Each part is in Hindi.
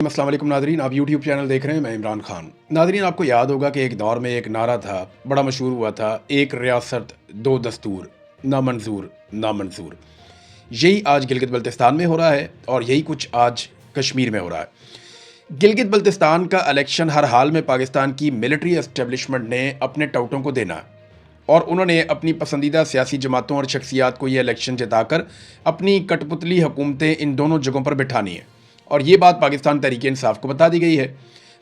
अस्सलाम वालेकुम नादरीन, आप यूट्यूब चैनल देख रहे हैं। मैं इमरान खान। नादरीन, आपको याद होगा कि एक दौर में एक नारा था, बड़ा मशहूर हुआ था, एक रियासत दो दस्तूर, ना मंजूर ना मंजूर। यही आज गिलगित बल्तिस्तान में हो रहा है और यही कुछ आज कश्मीर में हो रहा है। गिलगित बल्तिस्तान का इलेक्शन हर हाल में पाकिस्तान की मिलिट्री एस्टेब्लिशमेंट ने अपने टाउटों को देना है और उन्होंने अपनी पसंदीदा सियासी जमातों और शख्सियात को ये इलेक्शन जिताकर अपनी कठपुतली हुकूमतें इन दोनों जगहों पर बिठानी है। और ये बात पाकिस्तान तहरीक इंसाफ को बता दी गई है।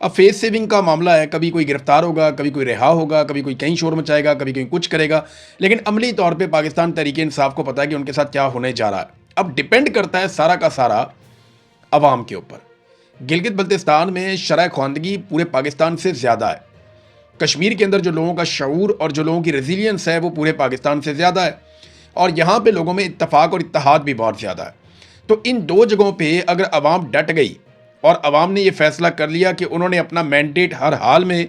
अब फेस सेविंग का मामला है, कभी कोई गिरफ्तार होगा, कभी कोई रिहा होगा, कभी कोई कहीं शोर मचाएगा, कभी कहीं कुछ करेगा, लेकिन अमली तौर पे पाकिस्तान तहरीक इंसाफ को पता है कि उनके साथ क्या होने जा रहा है। अब डिपेंड करता है सारा का सारा अवाम के ऊपर। गिलगित बल्तिस्तान में शरह ख्वानदगी पूरे पाकिस्तान से ज़्यादा है। कश्मीर के अंदर जो लोगों का शऊर और जो लोगों की रेजिलियंस है वो पूरे पाकिस्तान से ज़्यादा है और यहाँ पे लोगों में इत्तफाक और इत्तेहाद भी बहुत ज़्यादा है। तो इन दो जगहों पे अगर अवाम डट गई और अवाम ने ये फैसला कर लिया कि उन्होंने अपना मैंडेट हर हाल में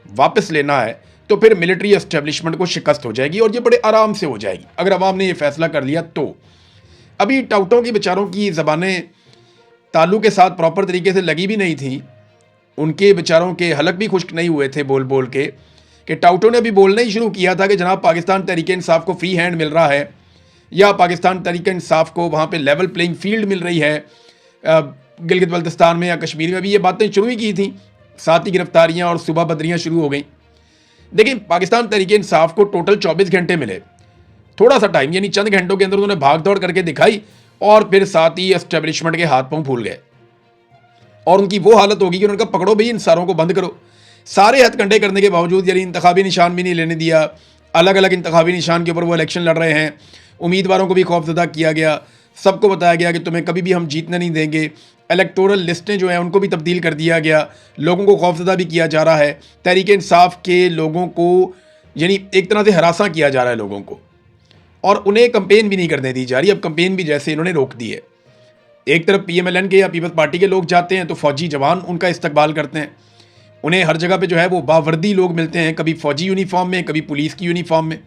वापस लेना है, तो फिर मिलिट्री एस्टेब्लिशमेंट को शिकस्त हो जाएगी और ये बड़े आराम से हो जाएगी अगर अवाम ने ये फैसला कर लिया तो। अभी टाउटों की बेचारों की ज़बानें तालू के साथ प्रॉपर तरीके से लगी भी नहीं थी, उनके बेचारों के हलक भी खुश्क नहीं हुए थे बोल बोल के कि टाउटों ने अभी बोलना ही शुरू किया था कि जनाब पाकिस्तान तहरीक इंसाफ को फ्री हैंड मिल रहा है या पाकिस्तान तहरीक इंसाफ को वहाँ पे लेवल प्लेइंग फील्ड मिल रही है। गिलगित बल्तिस्तान में या कश्मीर में भी ये बातें शुरू ही की थी, साथ ही गिरफ्तारियाँ और सुबह बदरियाँ शुरू हो गई। देखिए, पाकिस्तान तहरीक इंसाफ को टोटल 24 घंटे मिले, थोड़ा सा टाइम यानी चंद घंटों के अंदर उन्होंने भाग दौड़ करके दिखाई और फिर साथ ही एस्टेब्लिशमेंट के हाथ पांव फूल गए और उनकी वो हालत होगी कि उन्होंने कहा पकड़ो भाई इन सारों को बंद करो। सारे हथकंडे करने के बावजूद यानी इंतखाबी निशान भी नहीं लेने दिया, अलग अलग इंतखाबी निशान के ऊपर वो इलेक्शन लड़ रहे हैं, उम्मीदवारों को भी खौफजदा किया गया, सबको बताया गया कि तुम्हें कभी भी हम जीतने नहीं देंगे। इलेक्टोरल लिस्टें जो हैं उनको भी तब्दील कर दिया गया, लोगों को खौफजदा भी किया जा रहा है, तहरीक इंसाफ के लोगों को यानी एक तरह से हरासा किया जा रहा है लोगों को और उन्हें कंपेन भी नहीं करने दी जा रही। अब कंपेन भी जैसे इन्होंने रोक दी है। एक तरफ PMLN के या पीपल्स पार्टी के लोग जाते हैं तो फौजी जवान उनका इस्तकबाल करते हैं, उन्हें हर जगह पे जो है वो बावर्दी लोग मिलते हैं, कभी फौजी यूनिफॉर्म में, कभी पुलिस की यूनिफॉर्म में,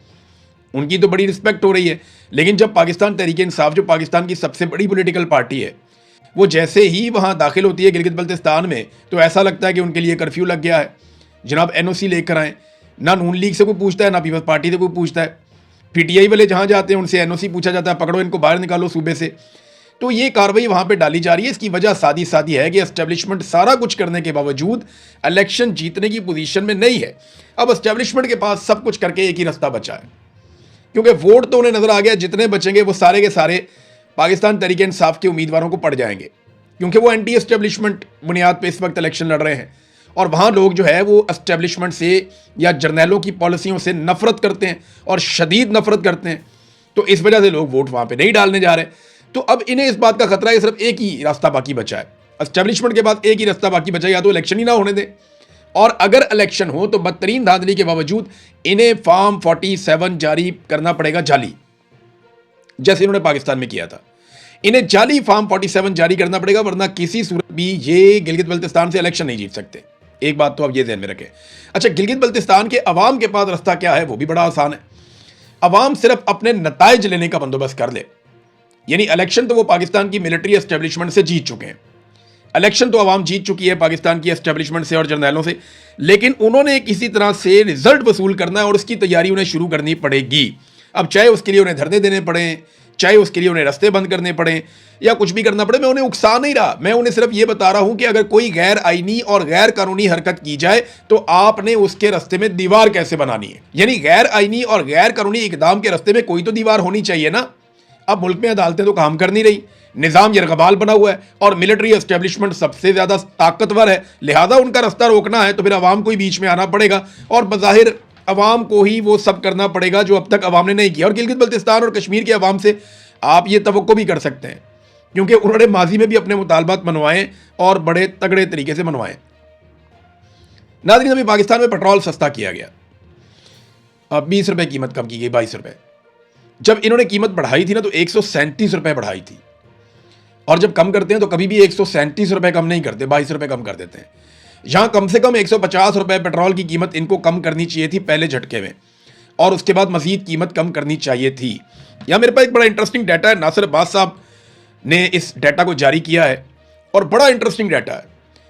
उनकी तो बड़ी रिस्पेक्ट हो रही है। लेकिन जब पाकिस्तान तहरीक इंसाफ जो पाकिस्तान की सबसे बड़ी पॉलिटिकल पार्टी है वो जैसे ही वहाँ दाखिल होती है गिलगित बल्तिस्तान में तो ऐसा लगता है कि उनके लिए कर्फ्यू लग गया है, जनाब NOC लेकर आएँ। ना नून लीग से कोई पूछता है, ना पीपल्स पार्टी से कोई पूछता है। PTI वाले जहाँ जाते हैं उनसे NOC पूछा जाता है, पकड़ो इनको बाहर निकालो सूबे से। तो ये कार्रवाई वहाँ पे डाली जा रही है। इसकी वजह सादी सादी है कि एस्टेब्लिशमेंट सारा कुछ करने के बावजूद इलेक्शन जीतने की पोजीशन में नहीं है। अब एस्टेब्लिशमेंट के पास सब कुछ करके एक ही रास्ता बचा है, क्योंकि वोट तो उन्हें नजर आ गया जितने बचेंगे वो सारे के सारे पाकिस्तान तहरीक इंसाफ के उम्मीदवारों को पड़ जाएंगे, क्योंकि वो एंटी एस्टेब्लिशमेंट बुनियाद पर इस वक्त इलेक्शन लड़ रहे हैं और वहाँ लोग जो है वो एस्टेब्लिशमेंट से या जर्नैलों की पॉलिसियों से नफरत करते हैं और शदीद नफरत करते हैं। तो इस वजह से लोग वोट वहाँ पे नहीं डालने जा रहे। तो अब इन्हें इस बात का खतरा है कि सिर्फ एक ही रास्ता बाकी बचा है, एस्टेब्लिशमेंट के पास एक ही रास्ता बाकी बचा है, या तो इलेक्शन ही ना होने दें और अगर इलेक्शन हो तो बदतरीन धांधली के बावजूद इन्हें फॉर्म 47 जारी करना पड़ेगा जाली, जैसे इन्होंने पाकिस्तान में किया था। इन्हें जाली फॉर्म 47 जारी करना पड़ेगा, वरना किसी सूरत भी ये गिलगित बल्तिस्तान से इलेक्शन नहीं जीत सकते। एक बात तो आप ये ध्यान में रखें। अच्छा, गिलगित बल्तिस्तान के अवाम के पास रास्ता क्या है वो भी बड़ा आसान है। अवाम सिर्फ अपने नताइज लेने का बंदोबस्त कर ले, यानी इलेक्शन तो वो पाकिस्तान की मिलिट्री एस्टेब्लिशमेंट से जीत चुके हैं, इलेक्शन तो अवाम जीत चुकी है पाकिस्तान की एस्टेब्लिशमेंट से और जर्नैलों से, लेकिन उन्होंने किसी तरह से रिजल्ट वसूल करना है और उसकी तैयारी उन्हें शुरू करनी पड़ेगी। अब चाहे उसके लिए उन्हें धरने देने पड़े, चाहे उसके लिए उन्हें रास्ते बंद करने पड़े या कुछ भी करना पड़े, मैं उन्हें उकसा नहीं रहा, मैं उन्हें सिर्फ ये बता रहा हूं कि अगर कोई गैर आईनी और गैर कानूनी हरकत की जाए तो आपने उसके रास्ते में दीवार कैसे बनानी है। यानी गैर आईनी और गैर कानूनी इकदाम के रास्ते में कोई तो दीवार होनी चाहिए ना। अब मुल्क में अदालतें तो काम कर नहीं रही, निज़ाम यरगबाल बना हुआ है और मिलिट्री एस्टेब्लिशमेंट सबसे ज़्यादा ताकतवर है, लिहाजा उनका रास्ता रोकना है तो फिर अवाम को ही बीच में आना पड़ेगा और बज़ाहिर अवाम को ही वो सब करना पड़ेगा जो अब तक अवाम ने नहीं किया। और गिलगित बल्तिस्तान और कश्मीर के अवाम से आप ये तवक्को भी कर सकते हैं, क्योंकि उन्होंने माजी में भी अपने मुतालबात मनवाए और बड़े तगड़े तरीके से मनवाए। नाज़रीन, अभी पाकिस्तान में पेट्रोल सस्ता किया गया, अब 20 रुपये कीमत कम की गई, 22 रुपये। जब इन्होंने कीमत बढ़ाई थी ना तो 137 रुपये बढ़ाई थी, और जब कम करते हैं तो कभी भी 137 रुपये कम नहीं करते, 22 रुपये कम कर देते हैं। यहाँ कम से कम 150 रुपये पेट्रोल की कीमत इनको कम करनी चाहिए थी पहले झटके में, और उसके बाद मजीद कीमत कम करनी चाहिए थी। यहाँ मेरे पास एक बड़ा इंटरेस्टिंग डाटा है, नासिर अब्बास साहब ने इस डाटा को जारी किया है और बड़ा इंटरेस्टिंग डाटा है।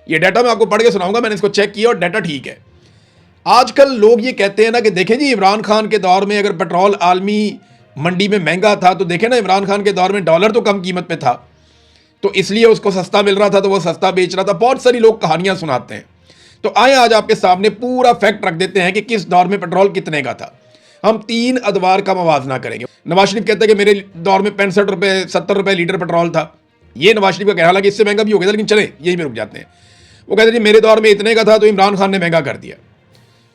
ये डाटा मैं आपको पढ़ के सुनाऊंगा, मैंने इसको चेक किया और डाटा ठीक है। आजकल लोग ये कहते हैं ना कि देखें जी, इमरान खान के दौर में अगर पेट्रोल आलमी मंडी में महंगा था तो देखें ना, इमरान खान के दौर में डॉलर तो कम कीमत पे था, तो इसलिए उसको सस्ता मिल रहा था तो वो सस्ता बेच रहा था। बहुत सारी लोग कहानियां सुनाते हैं। तो आए आज आपके सामने पूरा फैक्ट रख देते हैं कि किस दौर में पेट्रोल कितने का था। हम 3 अदवार का मवाजना करेंगे। नवाज शरीफ कहते हैं कि मेरे दौर में 65 रुपए 70 रुपए लीटर पेट्रोल था। ये नवाज शरीफ का कहना, हालांकि इससे महंगा भी हो गया था, लेकिन चले यही में रुक जाते हैं। वो कहते हैं जी मेरे दौर में इतने का था तो इमरान खान ने महंगा कर दिया,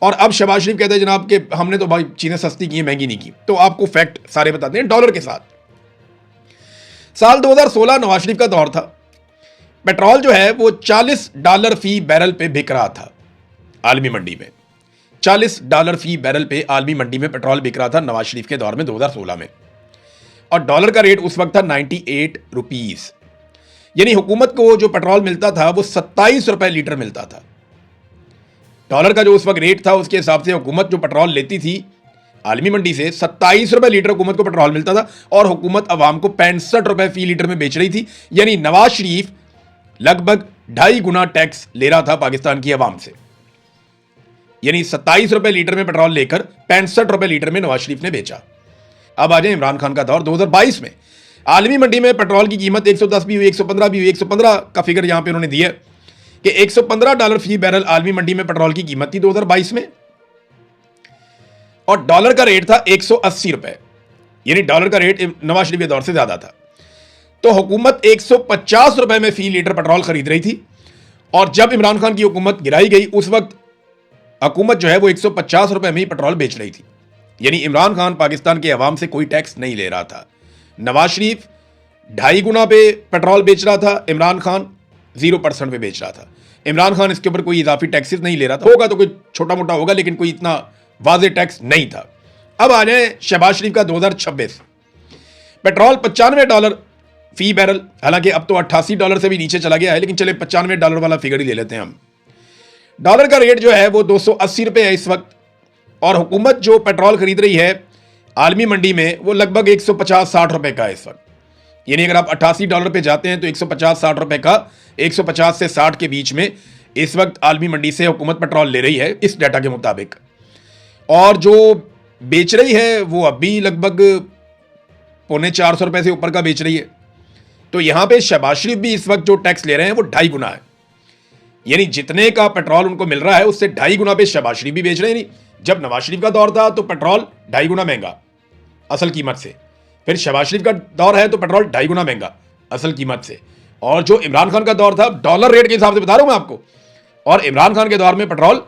और अब शहबाज शरीफ कहते हैं जनाब कि हमने तो भाई चीजें सस्ती की, महंगी नहीं की। तो आपको फैक्ट सारे बताते हैं डॉलर के साथ। साल 2016 नवाज शरीफ का दौर था। पेट्रोल जो है वो $40 फी बैरल पे बिक रहा था आलमी मंडी में। $40 फी बैरल पे आलमी मंडी में पेट्रोल बिक रहा था नवाज शरीफ के दौर में 2016 में, और डॉलर का रेट उस वक्त था 98 रुपीज। यानी हुकूमत को जो पेट्रोल मिलता था वो 27 रुपए लीटर मिलता था। डॉलर का जो उस वक्त रेट था उसके हिसाब से हुकूमत जो पेट्रोल लेती थी आलमी मंडी से 27 रुपए लीटर हुकूमत को पेट्रोल मिलता था, और हुकूमत अवाम को 65 रुपए फी लीटर में बेच रही थी। यानी नवाज शरीफ लगभग 2.5 गुना टैक्स ले रहा था पाकिस्तान की अवाम से। यानी 27 रुपए लीटर में पेट्रोल लेकर 65 रुपए लीटर में नवाज शरीफ ने बेचा। अब आ जाए इमरान खान का दौर 2022 में। आलमी मंडी में पेट्रोल की कीमत 110 भी हुई, 115 भी हुई। 115 का फिगर यहां पे उन्होंने दिया कि $115 फी बैरल आलमी मंडी में पेट्रोल की कीमत थी 2022 में, और डॉलर का रेट था 180 रुपए। यानी डॉलर का रेट नवाज शरीफ के दौर से ज्यादा था। तो हुकूमत 150 रुपए में फी लीटर पेट्रोल खरीद रही थी, और जब इमरान खान की हुकूमत गिराई गई उस वक्त हुकूमत जो है वो 150 रुपए में ही पेट्रोल बेच रही थी। यानी इमरान खान पाकिस्तान के अवाम से कोई टैक्स नहीं ले रहा था। नवाज शरीफ 2.5 गुना पे पेट्रोल बेच रहा था, इमरान खान 0% पे बेच रहा था। इमरान खान इसके ऊपर कोई इजाफी टैक्सेस नहीं ले रहा था। होगा तो कोई छोटा मोटा होगा, लेकिन कोई इतना वाज़े टैक्स नहीं था। अब आ जाए शहबाज शरीफ का 2026। पेट्रोल $95 फी बैरल, हालांकि अब तो $88 से भी नीचे चला गया है, लेकिन चले $95 वाला फिगर ही ले लेते हैं हम। डॉलर का रेट जो है वो 280 रुपए है इस वक्त, और हुकूमत जो पेट्रोल खरीद रही है आलमी मंडी में वो लगभग 150-60 रुपए का है इस वक्त। यानी अगर आप $88 पे जाते हैं तो 150-60 रुपए का, 150 से 60 के बीच में इस वक्त आलमी मंडी से हुकूमत पेट्रोल ले रही है इस डाटा के मुताबिक। और जो बेच रही है वो अभी लगभग 350 रुपए से ऊपर का बेच रही है। तो यहां पे शहबाज शरीफ भी इस वक्त जो टैक्स ले रहे हैं वो 2.5 गुना है। यानी जितने का पेट्रोल उनको मिल रहा है उससे 2.5 गुना पे शहबाज शरीफ भी बेच रहे हैं। नहीं, जब नवाज शरीफ का दौर था तो पेट्रोल 2.5 गुना महंगा असल कीमत से, फिर शहबाज शरीफ का दौर है तो पेट्रोल 2.5 गुना महंगा असल कीमत से, और जो इमरान खान का दौर था डॉलर रेट के हिसाब से बता रहा हूं मैं आपको, और इमरान खान के दौर में पेट्रोल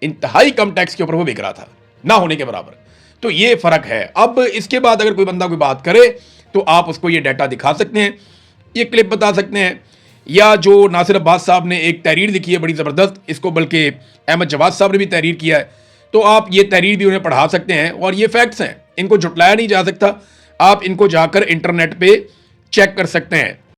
इंतहाई कम टैक्स के ऊपर वो बिक रहा था, ना होने के बराबर। तो ये फर्क है। अब इसके बाद अगर कोई बंदा कोई बात करे तो आप उसको ये डाटा दिखा सकते हैं, ये क्लिप बता सकते हैं, या जो नासिर अब्बास साहब ने एक तहरीर लिखी है बड़ी ज़बरदस्त, इसको बल्कि अहमद जवाद साहब ने भी तहरीर किया है, तो आप ये तहरीर भी उन्हें पढ़ा सकते हैं। और ये फैक्ट्स हैं, इनको झुटलाया नहीं जा सकता। आप इनको जाकर इंटरनेट पे चेक कर सकते हैं।